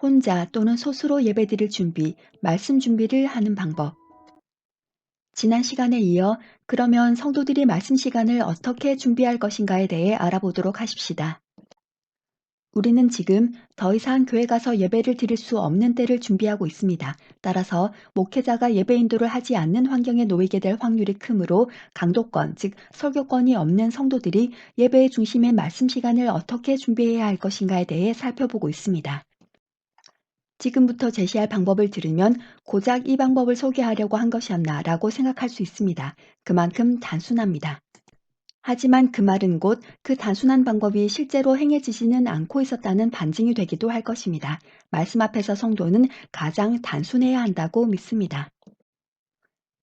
혼자 또는 소수로 예배드릴 준비, 말씀 준비를 하는 방법. 지난 시간에 이어 그러면 성도들이 말씀 시간을 어떻게 준비할 것인가에 대해 알아보도록 하십시다. 우리는 지금 더 이상 교회 가서 예배를 드릴 수 없는 때를 준비하고 있습니다. 따라서 목회자가 예배 인도를 하지 않는 환경에 놓이게 될 확률이 크므로 강도권, 즉 설교권이 없는 성도들이 예배의 중심인 말씀 시간을 어떻게 준비해야 할 것인가에 대해 살펴보고 있습니다. 지금부터 제시할 방법을 들으면 고작 이 방법을 소개하려고 한 것이었나 라고 생각할 수 있습니다. 그만큼 단순합니다. 하지만 그 말은 곧 그 단순한 방법이 실제로 행해지지는 않고 있었다는 반증이 되기도 할 것입니다. 말씀 앞에서 성도는 가장 단순해야 한다고 믿습니다.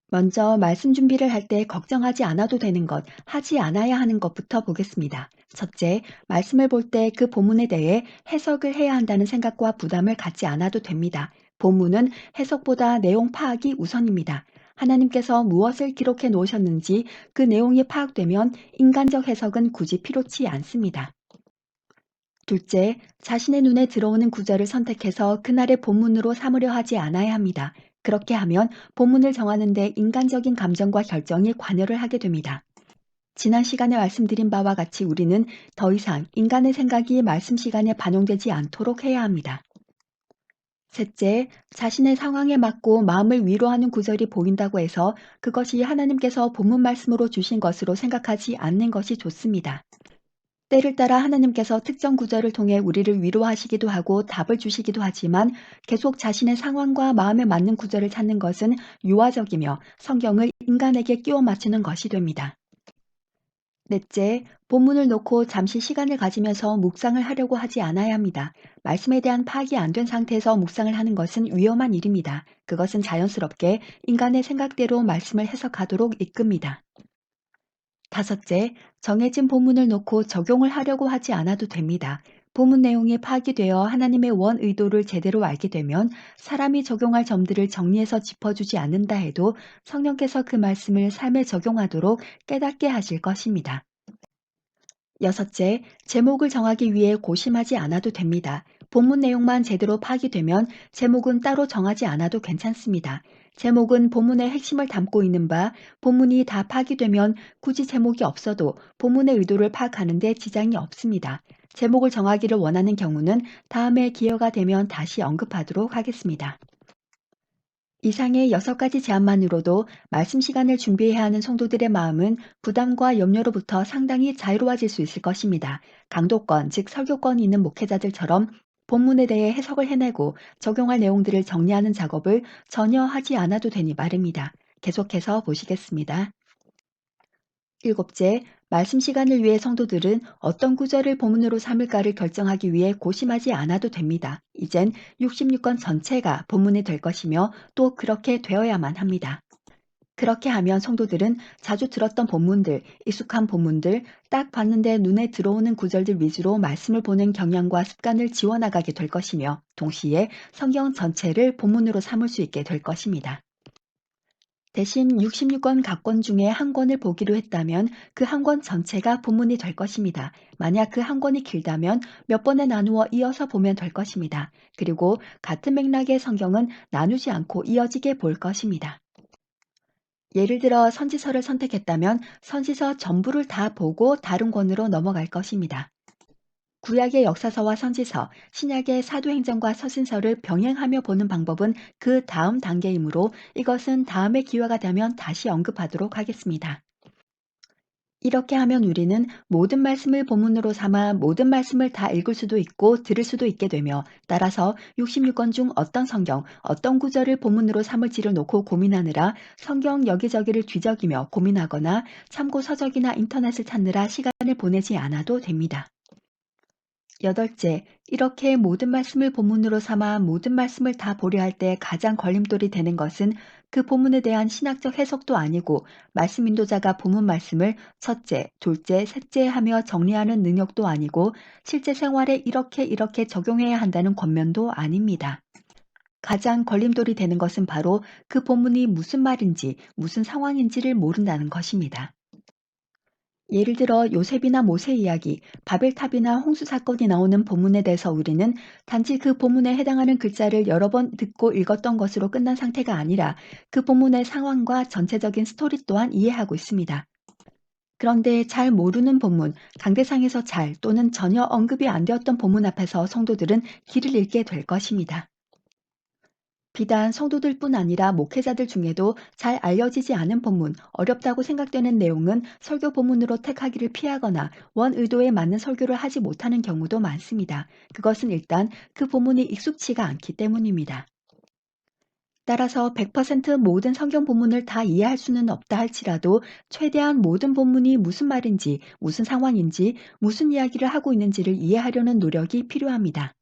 먼저 말씀 준비를 할 때 걱정하지 않아도 되는 것, 하지 않아야 하는 것부터 보겠습니다. 첫째, 말씀을 볼 때 그 본문에 대해 해석을 해야 한다는 생각과 부담을 갖지 않아도 됩니다. 본문은 해석보다 내용 파악이 우선입니다. 하나님께서 무엇을 기록해 놓으셨는지 그 내용이 파악되면 인간적 해석은 굳이 필요치 않습니다. 둘째, 자신의 눈에 들어오는 구절을 선택해서 그날의 본문으로 삼으려 하지 않아야 합니다. 그렇게 하면 본문을 정하는 데 인간적인 감정과 결정이 관여를 하게 됩니다. 지난 시간에 말씀드린 바와 같이 우리는 더 이상 인간의 생각이 말씀 시간에 반영되지 않도록 해야 합니다. 셋째, 자신의 상황에 맞고 마음을 위로하는 구절이 보인다고 해서 그것이 하나님께서 본문 말씀으로 주신 것으로 생각하지 않는 것이 좋습니다. 때를 따라 하나님께서 특정 구절을 통해 우리를 위로하시기도 하고 답을 주시기도 하지만 계속 자신의 상황과 마음에 맞는 구절을 찾는 것은 유아적이며 성경을 인간에게 끼워 맞추는 것이 됩니다. 넷째, 본문을 놓고 잠시 시간을 가지면서 묵상을 하려고 하지 않아야 합니다. 말씀에 대한 파악이 안 된 상태에서 묵상을 하는 것은 위험한 일입니다. 그것은 자연스럽게 인간의 생각대로 말씀을 해석하도록 이끕니다. 다섯째, 정해진 본문을 놓고 적용을 하려고 하지 않아도 됩니다. 본문 내용이 파악이 되어 하나님의 원 의도를 제대로 알게 되면 사람이 적용할 점들을 정리해서 짚어주지 않는다 해도 성령께서 그 말씀을 삶에 적용하도록 깨닫게 하실 것입니다. 여섯째, 제목을 정하기 위해 고심하지 않아도 됩니다. 본문 내용만 제대로 파악이 되면 제목은 따로 정하지 않아도 괜찮습니다. 제목은 본문의 핵심을 담고 있는 바, 본문이 다 파악이 되면 굳이 제목이 없어도 본문의 의도를 파악하는 데 지장이 없습니다. 제목을 정하기를 원하는 경우는 다음에 기회가 되면 다시 언급하도록 하겠습니다. 이상의 6가지 제안만으로도 말씀 시간을 준비해야 하는 성도들의 마음은 부담과 염려로부터 상당히 자유로워질 수 있을 것입니다. 강도권, 즉 설교권이 있는 목회자들처럼 본문에 대해 해석을 해내고 적용할 내용들을 정리하는 작업을 전혀 하지 않아도 되니 말입니다. 계속해서 보시겠습니다. 일곱째, 말씀 시간을 위해 성도들은 어떤 구절을 본문으로 삼을까를 결정하기 위해 고심하지 않아도 됩니다. 이젠 66권 전체가 본문이 될 것이며 또 그렇게 되어야만 합니다. 그렇게 하면 성도들은 자주 들었던 본문들, 익숙한 본문들, 딱 봤는데 눈에 들어오는 구절들 위주로 말씀을 보는 경향과 습관을 지워나가게 될 것이며 동시에 성경 전체를 본문으로 삼을 수 있게 될 것입니다. 대신 66권 각권 중에 한 권을 보기로 했다면 그 한 권 전체가 본문이 될 것입니다. 만약 그 한 권이 길다면 몇 번에 나누어 이어서 보면 될 것입니다. 그리고 같은 맥락의 성경은 나누지 않고 이어지게 볼 것입니다. 예를 들어 선지서를 선택했다면 선지서 전부를 다 보고 다른 권으로 넘어갈 것입니다. 구약의 역사서와 선지서, 신약의 사도행전과 서신서를 병행하며 보는 방법은 그 다음 단계이므로 이것은 다음에 기회가 되면 다시 언급하도록 하겠습니다. 이렇게 하면 우리는 모든 말씀을 본문으로 삼아 모든 말씀을 다 읽을 수도 있고 들을 수도 있게 되며 따라서 66권 중 어떤 성경, 어떤 구절을 본문으로 삼을지를 놓고 고민하느라 성경 여기저기를 뒤적이며 고민하거나 참고 서적이나 인터넷을 찾느라 시간을 보내지 않아도 됩니다. 여덟째, 이렇게 모든 말씀을 본문으로 삼아 모든 말씀을 다 보려 할 때 가장 걸림돌이 되는 것은 그 본문에 대한 신학적 해석도 아니고 말씀 인도자가 본문 말씀을 첫째, 둘째, 셋째 하며 정리하는 능력도 아니고 실제 생활에 이렇게 적용해야 한다는 권면도 아닙니다. 가장 걸림돌이 되는 것은 바로 그 본문이 무슨 말인지 무슨 상황인지를 모른다는 것입니다. 예를 들어 요셉이나 모세 이야기, 바벨탑이나 홍수 사건이 나오는 본문에 대해서 우리는 단지 그 본문에 해당하는 글자를 여러 번 듣고 읽었던 것으로 끝난 상태가 아니라 그 본문의 상황과 전체적인 스토리 또한 이해하고 있습니다. 그런데 잘 모르는 본문, 강대상에서 잘 또는 전혀 언급이 안 되었던 본문 앞에서 성도들은 길을 잃게 될 것입니다. 비단 성도들뿐 아니라 목회자들 중에도 잘 알려지지 않은 본문, 어렵다고 생각되는 내용은 설교 본문으로 택하기를 피하거나 원 의도에 맞는 설교를 하지 못하는 경우도 많습니다. 그것은 일단 그 본문이 익숙치가 않기 때문입니다. 따라서 100% 모든 성경 본문을 다 이해할 수는 없다 할지라도 최대한 모든 본문이 무슨 말인지, 무슨 상황인지, 무슨 이야기를 하고 있는지를 이해하려는 노력이 필요합니다.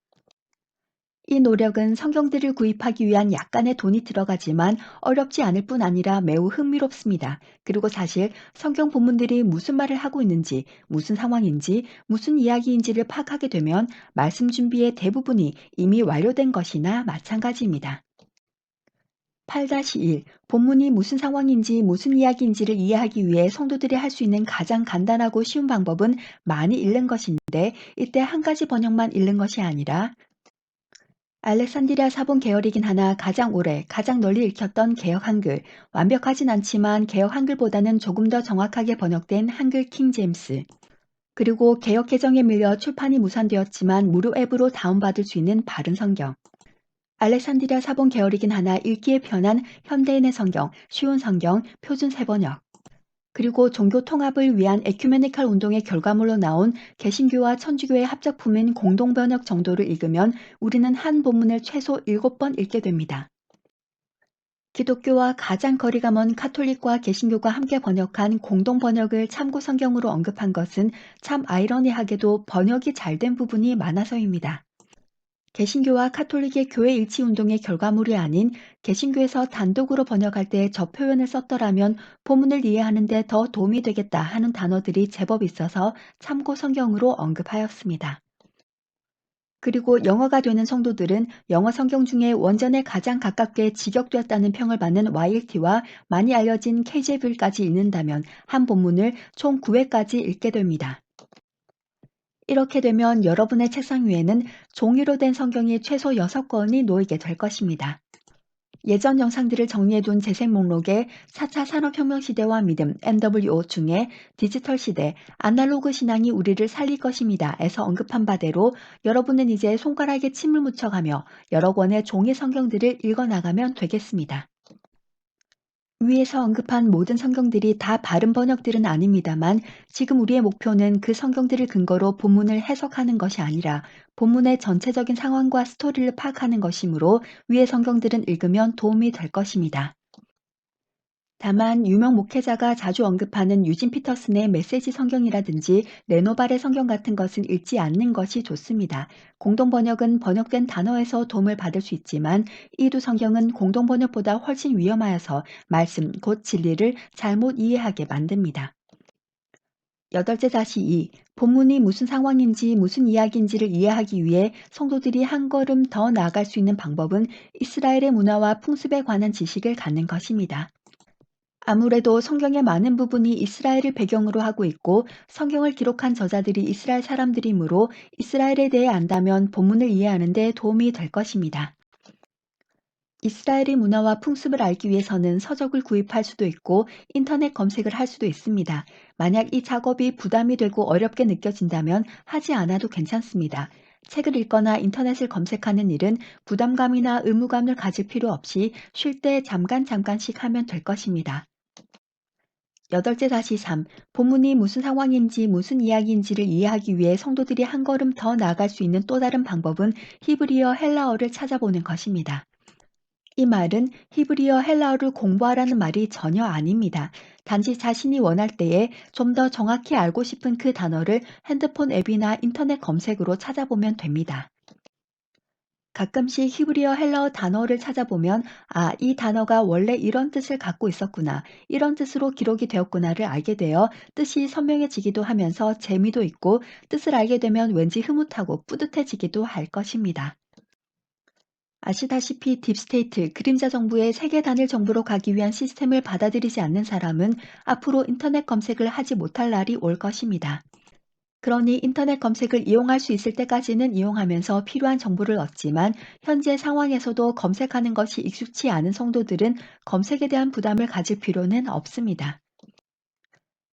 이 노력은 성경들을 구입하기 위한 약간의 돈이 들어가지만 어렵지 않을 뿐 아니라 매우 흥미롭습니다. 그리고 사실 성경 본문들이 무슨 말을 하고 있는지, 무슨 상황인지, 무슨 이야기인지를 파악하게 되면 말씀 준비의 대부분이 이미 완료된 것이나 마찬가지입니다. 8-1 본문이 무슨 상황인지 무슨 이야기인지를 이해하기 위해 성도들이 할 수 있는 가장 간단하고 쉬운 방법은 많이 읽는 것인데 이때 한 가지 번역만 읽는 것이 아니라 알렉산드리아 사본 계열이긴 하나 가장 오래, 가장 널리 읽혔던 개역 한글, 완벽하진 않지만 개역 한글보다는 조금 더 정확하게 번역된 한글 킹 제임스, 그리고 개역 개정에 밀려 출판이 무산되었지만 무료 앱으로 다운받을 수 있는 바른 성경, 알렉산드리아 사본 계열이긴 하나 읽기에 편한 현대인의 성경, 쉬운 성경, 표준 세번역, 그리고 종교 통합을 위한 에큐메니칼 운동의 결과물로 나온 개신교와 천주교의 합작품인 공동번역 정도를 읽으면 우리는 한 본문을 최소 7번 읽게 됩니다. 기독교와 가장 거리가 먼 카톨릭과 개신교가 함께 번역한 공동번역을 참고 성경으로 언급한 것은 참 아이러니하게도 번역이 잘 된 부분이 많아서입니다. 개신교와 카톨릭의 교회 일치 운동의 결과물이 아닌 개신교에서 단독으로 번역할 때 저 표현을 썼더라면 본문을 이해하는 데 더 도움이 되겠다 하는 단어들이 제법 있어서 참고 성경으로 언급하였습니다. 그리고 영어가 되는 성도들은 영어 성경 중에 원전에 가장 가깝게 직역되었다는 평을 받는 YLT와 많이 알려진 KJV까지 읽는다면 한 본문을 총 9회까지 읽게 됩니다. 이렇게 되면 여러분의 책상 위에는 종이로 된 성경이 최소 6권이 놓이게 될 것입니다. 예전 영상들을 정리해둔 재생 목록에 4차 산업혁명 시대와 믿음 NWO 중에 디지털 시대, 아날로그 신앙이 우리를 살릴 것입니다에서 언급한 바대로 여러분은 이제 손가락에 침을 묻혀가며 여러 권의 종이 성경들을 읽어나가면 되겠습니다. 위에서 언급한 모든 성경들이 다 바른 번역들은 아닙니다만 지금 우리의 목표는 그 성경들을 근거로 본문을 해석하는 것이 아니라 본문의 전체적인 상황과 스토리를 파악하는 것이므로 위의 성경들은 읽으면 도움이 될 것입니다. 다만 유명 목회자가 자주 언급하는 유진 피터슨의 메시지 성경이라든지 레노발의 성경 같은 것은 읽지 않는 것이 좋습니다. 공동번역은 번역된 단어에서 도움을 받을 수 있지만 이 두 성경은 공동번역보다 훨씬 위험하여서 말씀, 곧 진리를 잘못 이해하게 만듭니다. 8-2 본문이 무슨 상황인지 무슨 이야기인지를 이해하기 위해 성도들이 한 걸음 더 나아갈 수 있는 방법은 이스라엘의 문화와 풍습에 관한 지식을 갖는 것입니다. 아무래도 성경의 많은 부분이 이스라엘을 배경으로 하고 있고 성경을 기록한 저자들이 이스라엘 사람들이므로 이스라엘에 대해 안다면 본문을 이해하는 데 도움이 될 것입니다. 이스라엘의 문화와 풍습을 알기 위해서는 서적을 구입할 수도 있고 인터넷 검색을 할 수도 있습니다. 만약 이 작업이 부담이 되고 어렵게 느껴진다면 하지 않아도 괜찮습니다. 책을 읽거나 인터넷을 검색하는 일은 부담감이나 의무감을 가질 필요 없이 쉴 때 잠깐씩 하면 될 것입니다. 8-3 본문이 무슨 상황인지 무슨 이야기인지를 이해하기 위해 성도들이 한 걸음 더 나아갈 수 있는 또 다른 방법은 히브리어 헬라어를 찾아보는 것입니다. 이 말은 히브리어 헬라어를 공부하라는 말이 전혀 아닙니다. 단지 자신이 원할 때에 좀 더 정확히 알고 싶은 그 단어를 핸드폰 앱이나 인터넷 검색으로 찾아보면 됩니다. 가끔씩 히브리어 헬라어 단어를 찾아보면 아, 이 단어가 원래 이런 뜻을 갖고 있었구나, 이런 뜻으로 기록이 되었구나를 알게 되어 뜻이 선명해지기도 하면서 재미도 있고 뜻을 알게 되면 왠지 흐뭇하고 뿌듯해지기도 할 것입니다. 아시다시피 딥스테이트, 그림자 정부의 세계 단일 정부로 가기 위한 시스템을 받아들이지 않는 사람은 앞으로 인터넷 검색을 하지 못할 날이 올 것입니다. 그러니 인터넷 검색을 이용할 수 있을 때까지는 이용하면서 필요한 정보를 얻지만 현재 상황에서도 검색하는 것이 익숙치 않은 성도들은 검색에 대한 부담을 가질 필요는 없습니다.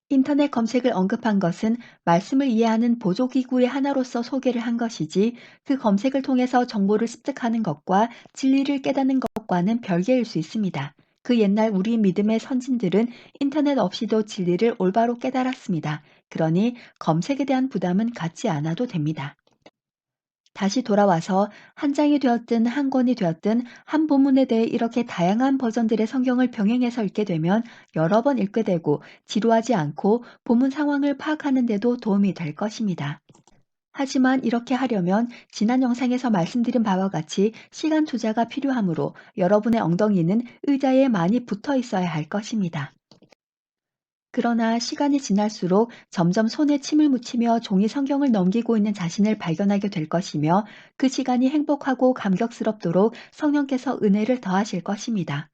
인터넷 검색을 언급한 것은 말씀을 이해하는 보조기구의 하나로서 소개를 한 것이지 그 검색을 통해서 정보를 습득하는 것과 진리를 깨닫는 것과는 별개일 수 있습니다. 그 옛날 우리 믿음의 선진들은 인터넷 없이도 진리를 올바로 깨달았습니다. 그러니 검색에 대한 부담은 갖지 않아도 됩니다. 다시 돌아와서 한 장이 되었든 한 권이 되었든 한 본문에 대해 이렇게 다양한 버전들의 성경을 병행해서 읽게 되면 여러 번 읽게 되고 지루하지 않고 본문 상황을 파악하는 데도 도움이 될 것입니다. 하지만 이렇게 하려면 지난 영상에서 말씀드린 바와 같이 시간 투자가 필요하므로 여러분의 엉덩이는 의자에 많이 붙어 있어야 할 것입니다. 그러나 시간이 지날수록 점점 손에 침을 묻히며 종이 성경을 넘기고 있는 자신을 발견하게 될 것이며 그 시간이 행복하고 감격스럽도록 성령께서 은혜를 더하실 것입니다.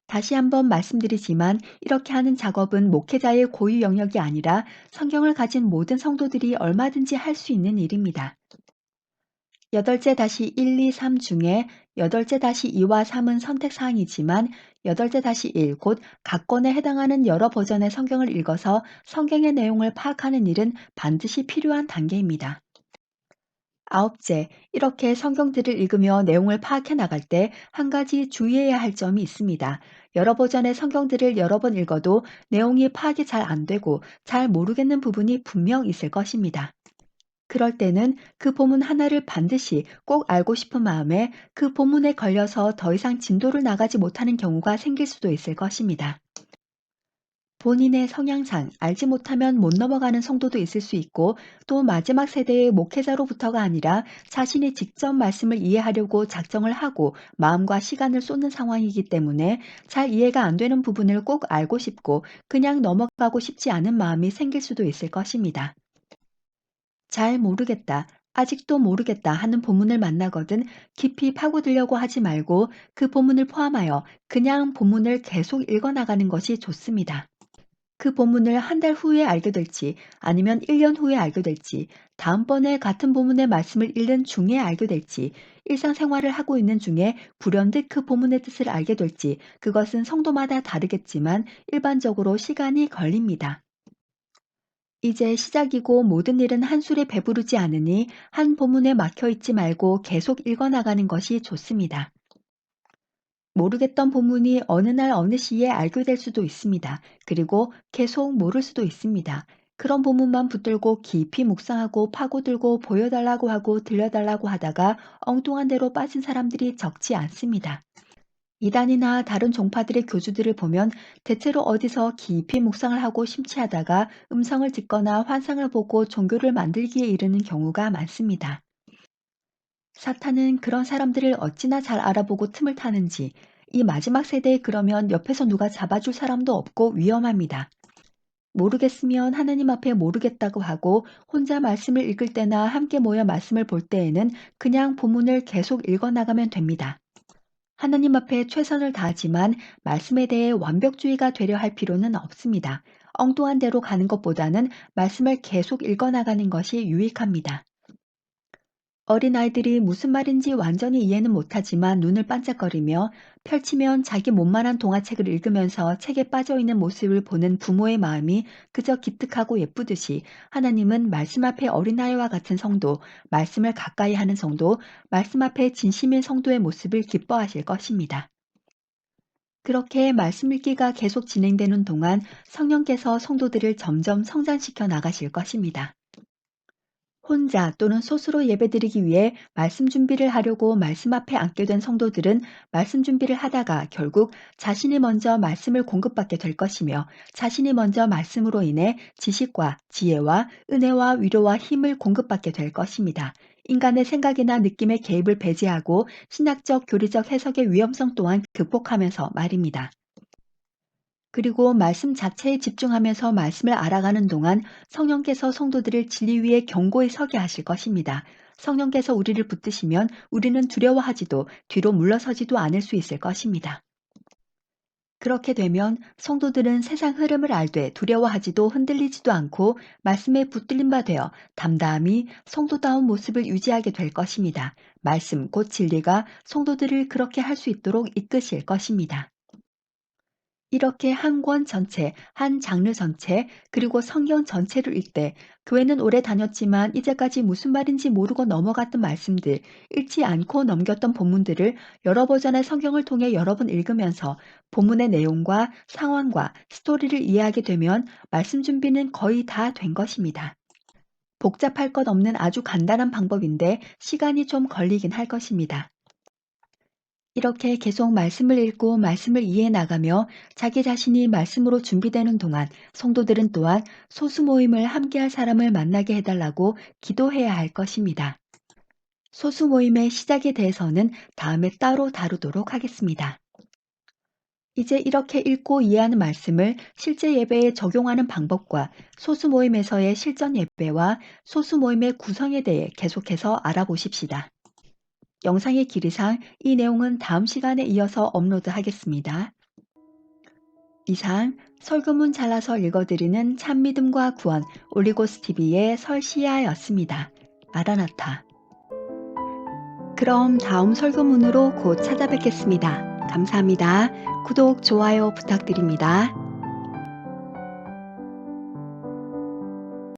다시 한번 말씀드리지만 이렇게 하는 작업은 목회자의 고유 영역이 아니라 성경을 가진 모든 성도들이 얼마든지 할 수 있는 일입니다. 여덟째 다시 1, 2, 3 중에 여덟째 다시 2와 3은 선택사항이지만 여덟째 다시 1, 곧 각 권에 해당하는 여러 버전의 성경을 읽어서 성경의 내용을 파악하는 일은 반드시 필요한 단계입니다. 아홉째, 이렇게 성경들을 읽으며 내용을 파악해 나갈 때 한 가지 주의해야 할 점이 있습니다. 여러 버전의 성경들을 여러 번 읽어도 내용이 파악이 잘 안 되고 잘 모르겠는 부분이 분명 있을 것입니다. 그럴 때는 그 본문 하나를 반드시 꼭 알고 싶은 마음에 그 본문에 걸려서 더 이상 진도를 나가지 못하는 경우가 생길 수도 있을 것입니다. 본인의 성향상 알지 못하면 못 넘어가는 성도도 있을 수 있고 또 마지막 세대의 목회자로부터가 아니라 자신이 직접 말씀을 이해하려고 작정을 하고 마음과 시간을 쏟는 상황이기 때문에 잘 이해가 안 되는 부분을 꼭 알고 싶고 그냥 넘어가고 싶지 않은 마음이 생길 수도 있을 것입니다. 잘 모르겠다, 아직도 모르겠다 하는 본문을 만나거든 깊이 파고들려고 하지 말고 그 본문을 포함하여 그냥 본문을 계속 읽어나가는 것이 좋습니다. 그 본문을 한 달 후에 알게 될지 아니면 1년 후에 알게 될지 다음번에 같은 본문의 말씀을 읽는 중에 알게 될지 일상생활을 하고 있는 중에 불현듯 그 본문의 뜻을 알게 될지 그것은 성도마다 다르겠지만 일반적으로 시간이 걸립니다. 이제 시작이고 모든 일은 한 술에 배부르지 않으니 한 본문에 막혀 있지 말고 계속 읽어나가는 것이 좋습니다. 모르겠던 본문이 어느 날 어느 시에 알게 될 수도 있습니다. 그리고 계속 모를 수도 있습니다. 그런 본문만 붙들고 깊이 묵상하고 파고들고 보여달라고 하고 들려달라고 하다가 엉뚱한 데로 빠진 사람들이 적지 않습니다. 이단이나 다른 종파들의 교주들을 보면 대체로 어디서 깊이 묵상을 하고 심취하다가 음성을 듣거나 환상을 보고 종교를 만들기에 이르는 경우가 많습니다. 사탄은 그런 사람들을 어찌나 잘 알아보고 틈을 타는지 이 마지막 세대에 그러면 옆에서 누가 잡아줄 사람도 없고 위험합니다. 모르겠으면 하나님 앞에 모르겠다고 하고 혼자 말씀을 읽을 때나 함께 모여 말씀을 볼 때에는 그냥 본문을 계속 읽어나가면 됩니다. 하나님 앞에 최선을 다하지만 말씀에 대해 완벽주의가 되려 할 필요는 없습니다. 엉뚱한 대로 가는 것보다는 말씀을 계속 읽어나가는 것이 유익합니다. 어린아이들이 무슨 말인지 완전히 이해는 못하지만 눈을 반짝거리며 펼치면 자기 몸만한 동화책을 읽으면서 책에 빠져 있는 모습을 보는 부모의 마음이 그저 기특하고 예쁘듯이 하나님은 말씀 앞에 어린아이와 같은 성도, 말씀을 가까이 하는 성도, 말씀 앞에 진심인 성도의 모습을 기뻐하실 것입니다. 그렇게 말씀 읽기가 계속 진행되는 동안 성령께서 성도들을 점점 성장시켜 나가실 것입니다. 혼자 또는 스스로 예배드리기 위해 말씀 준비를 하려고 말씀 앞에 앉게 된 성도들은 말씀 준비를 하다가 결국 자신이 먼저 말씀을 공급받게 될 것이며 자신이 먼저 말씀으로 인해 지식과 지혜와 은혜와 위로와 힘을 공급받게 될 것입니다. 인간의 생각이나 느낌의 개입을 배제하고 신학적 교리적 해석의 위험성 또한 극복하면서 말입니다. 그리고 말씀 자체에 집중하면서 말씀을 알아가는 동안 성령께서 성도들을 진리 위에 견고히 서게 하실 것입니다. 성령께서 우리를 붙드시면 우리는 두려워하지도 뒤로 물러서지도 않을 수 있을 것입니다. 그렇게 되면 성도들은 세상 흐름을 알되 두려워하지도 흔들리지도 않고 말씀에 붙들린 바 되어 담대함이 성도다운 모습을 유지하게 될 것입니다. 말씀 곧 진리가 성도들을 그렇게 할 수 있도록 이끄실 것입니다. 이렇게 한 권 전체, 한 장르 전체, 그리고 성경 전체를 읽되 교회는 오래 다녔지만 이제까지 무슨 말인지 모르고 넘어갔던 말씀들, 읽지 않고 넘겼던 본문들을 여러 버전의 성경을 통해 여러 번 읽으면서 본문의 내용과 상황과 스토리를 이해하게 되면 말씀 준비는 거의 다 된 것입니다. 복잡할 것 없는 아주 간단한 방법인데 시간이 좀 걸리긴 할 것입니다. 이렇게 계속 말씀을 읽고 말씀을 이해해 나가며 자기 자신이 말씀으로 준비되는 동안 성도들은 또한 소수 모임을 함께할 사람을 만나게 해달라고 기도해야 할 것입니다. 소수 모임의 시작에 대해서는 다음에 따로 다루도록 하겠습니다. 이제 이렇게 읽고 이해하는 말씀을 실제 예배에 적용하는 방법과 소수 모임에서의 실전 예배와 소수 모임의 구성에 대해 계속해서 알아보십시다. 영상의 길이상 이 내용은 다음 시간에 이어서 업로드하겠습니다. 이상 설교문 잘라서 읽어드리는 참믿음과 구원 올리고스TV의 설시아였습니다. 마라나타. 그럼 다음 설교문으로 곧 찾아뵙겠습니다. 감사합니다. 구독, 좋아요 부탁드립니다.